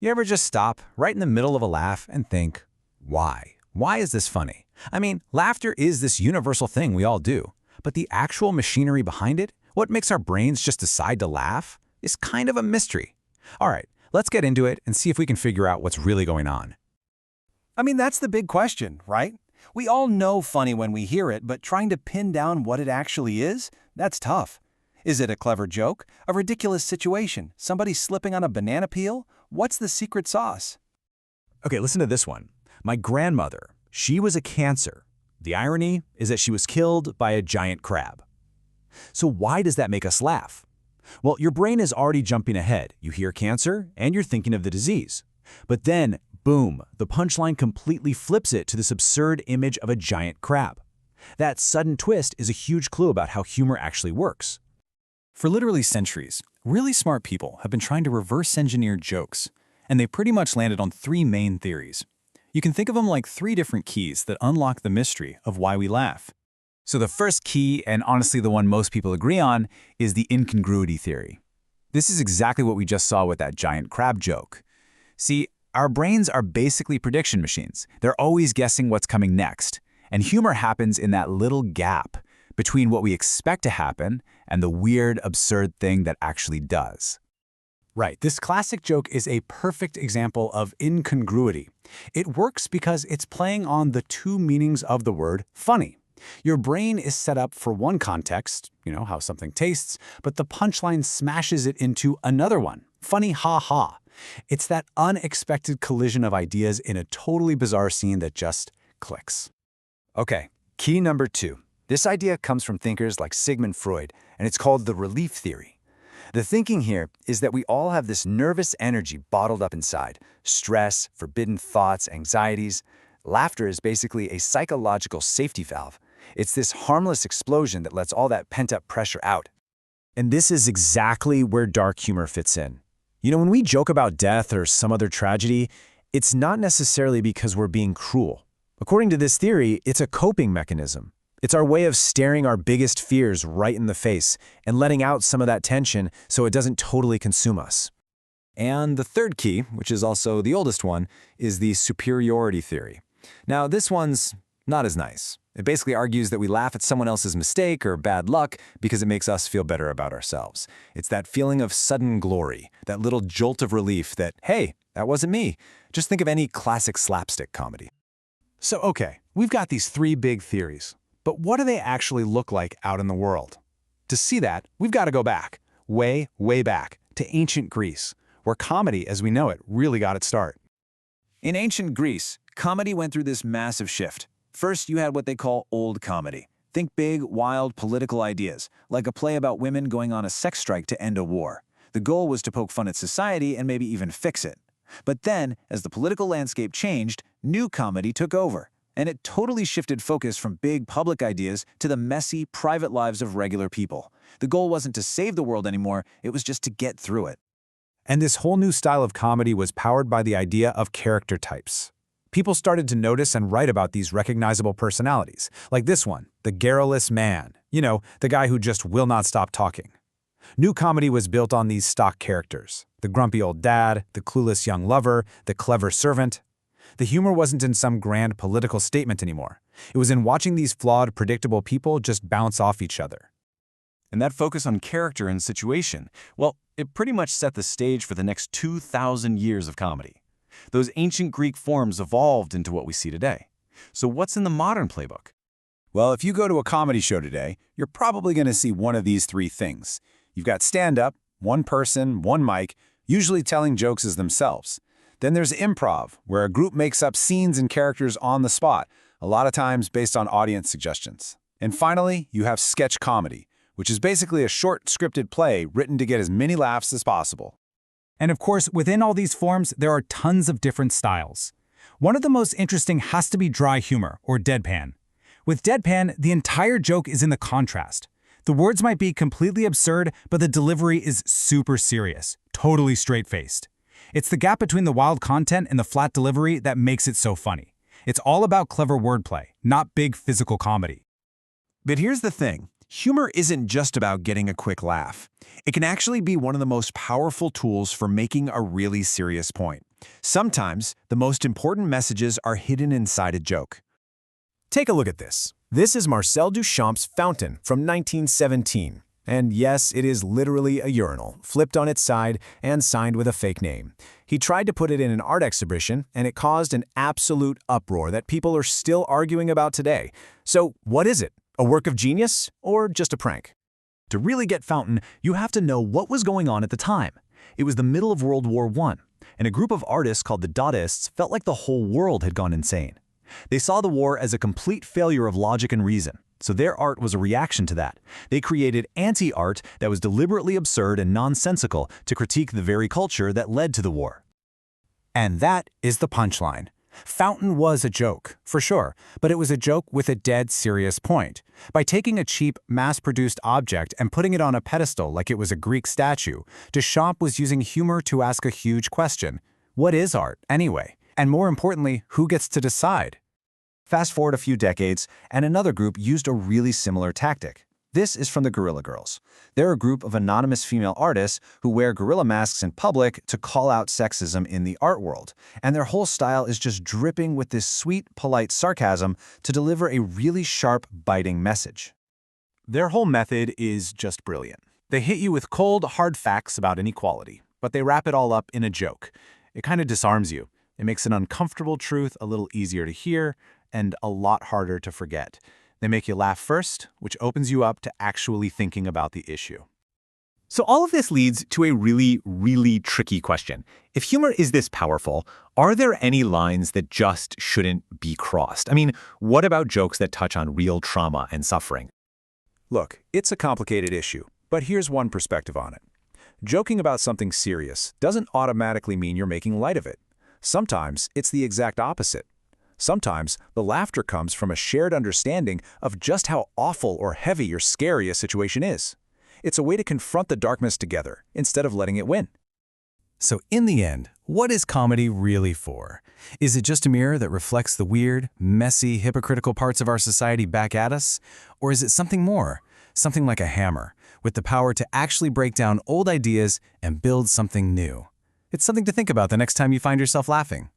You ever just stop right in the middle of a laugh and think, why? Why is this funny? I mean, laughter is this universal thing we all do, but the actual machinery behind it, what makes our brains just decide to laugh, is kind of a mystery. All right, let's get into it and see if we can figure out what's really going on. I mean, that's the big question, right? We all know funny when we hear it, but trying to pin down what it actually is, that's tough. Is it a clever joke? A ridiculous situation? Somebody slipping on a banana peel? What's the secret sauce? Okay, listen to this one. My grandmother, she was a cancer. The irony is that she was killed by a giant crab. So why does that make us laugh? Well, your brain is already jumping ahead. You hear cancer, and you're thinking of the disease. But then, boom, the punchline completely flips it to this absurd image of a giant crab. That sudden twist is a huge clue about how humor actually works. For literally centuries, really smart people have been trying to reverse engineer jokes, and they pretty much landed on three main theories. You can think of them like three different keys that unlock the mystery of why we laugh. So the first key, and honestly the one most people agree on, is the incongruity theory. This is exactly what we just saw with that giant crab joke. See, our brains are basically prediction machines. They're always guessing what's coming next, and humor happens in that little gap between what we expect to happen and the weird, absurd thing that actually does. Right, this classic joke is a perfect example of incongruity. It works because it's playing on the two meanings of the word funny. Your brain is set up for one context, how something tastes, but the punchline smashes it into another one, funny ha-ha. It's that unexpected collision of ideas in a totally bizarre scene that just clicks. Okay, key number 2. This idea comes from thinkers like Sigmund Freud, and it's called the relief theory. The thinking here is that we all have this nervous energy bottled up inside: stress, forbidden thoughts, anxieties. Laughter is basically a psychological safety valve. It's this harmless explosion that lets all that pent-up pressure out. And this is exactly where dark humor fits in. When we joke about death or some other tragedy, it's not necessarily because we're being cruel. According to this theory, it's a coping mechanism. It's our way of staring our biggest fears right in the face and letting out some of that tension so it doesn't totally consume us. And the third key, which is also the oldest one, is the superiority theory. Now, this one's not as nice. It basically argues that we laugh at someone else's mistake or bad luck because it makes us feel better about ourselves. It's that feeling of sudden glory, that little jolt of relief that, hey, that wasn't me. Just think of any classic slapstick comedy. So, okay, we've got these three big theories. But what do they actually look like out in the world? To see that, we've got to go back, way, way back, to ancient Greece, where comedy as we know it really got its start. In ancient Greece, comedy went through this massive shift. First, you had what they call old comedy. Think big, wild, political ideas, like a play about women going on a sex strike to end a war. The goal was to poke fun at society and maybe even fix it. But then, as the political landscape changed, new comedy took over. And it totally shifted focus from big public ideas to the messy, private lives of regular people. The goal wasn't to save the world anymore, it was just to get through it. And this whole new style of comedy was powered by the idea of character types. People started to notice and write about these recognizable personalities, like this one, the garrulous man, the guy who just will not stop talking. New comedy was built on these stock characters: the grumpy old dad, the clueless young lover, the clever servant. The humor wasn't in some grand political statement anymore. It was in watching these flawed, predictable people just bounce off each other. And that focus on character and situation, well, it pretty much set the stage for the next 2,000 years of comedy. Those ancient Greek forms evolved into what we see today. So what's in the modern playbook? Well, if you go to a comedy show today, you're probably going to see one of these three things. You've got stand-up, one person, one mic, usually telling jokes as themselves. Then there's improv, where a group makes up scenes and characters on the spot, a lot of times based on audience suggestions. And finally, you have sketch comedy, which is basically a short scripted play written to get as many laughs as possible. And of course, within all these forms, there are tons of different styles. One of the most interesting has to be dry humor, or deadpan. With deadpan, the entire joke is in the contrast. The words might be completely absurd, but the delivery is super serious, totally straight-faced. It's the gap between the wild content and the flat delivery that makes it so funny. It's all about clever wordplay, not big physical comedy. But here's the thing. Humor isn't just about getting a quick laugh. It can actually be one of the most powerful tools for making a really serious point. Sometimes, the most important messages are hidden inside a joke. Take a look at this. This is Marcel Duchamp's fountain from 1917. And yes, it is literally a urinal, flipped on its side and signed with a fake name. He tried to put it in an art exhibition, and it caused an absolute uproar that people are still arguing about today. So what is it? A work of genius or just a prank? To really get Fountain, you have to know what was going on at the time. It was the middle of World War I, and a group of artists called the Dadaists felt like the whole world had gone insane. They saw the war as a complete failure of logic and reason, so their art was a reaction to that. They created anti-art that was deliberately absurd and nonsensical to critique the very culture that led to the war. And that is the punchline. Fountain was a joke, for sure, but it was a joke with a dead serious point. By taking a cheap, mass-produced object and putting it on a pedestal like it was a Greek statue, Duchamp was using humor to ask a huge question. What is art, anyway? And more importantly, who gets to decide? Fast forward a few decades, and another group used a really similar tactic. This is from the Gorilla Girls. They're a group of anonymous female artists who wear gorilla masks in public to call out sexism in the art world, and their whole style is just dripping with this sweet, polite sarcasm to deliver a really sharp, biting message. Their whole method is just brilliant. They hit you with cold, hard facts about inequality, but they wrap it all up in a joke. It kind of disarms you. It makes an uncomfortable truth a little easier to hear and a lot harder to forget. They make you laugh first, which opens you up to actually thinking about the issue. So all of this leads to a really, really tricky question. If humor is this powerful, are there any lines that just shouldn't be crossed? I mean, what about jokes that touch on real trauma and suffering? Look, it's a complicated issue, but here's one perspective on it. Joking about something serious doesn't automatically mean you're making light of it. Sometimes it's the exact opposite. Sometimes the laughter comes from a shared understanding of just how awful or heavy or scary a situation is. It's a way to confront the darkness together instead of letting it win. So in the end, what is comedy really for? Is it just a mirror that reflects the weird, messy, hypocritical parts of our society back at us? Or is it something more? Something like a hammer, with the power to actually break down old ideas and build something new? It's something to think about the next time you find yourself laughing.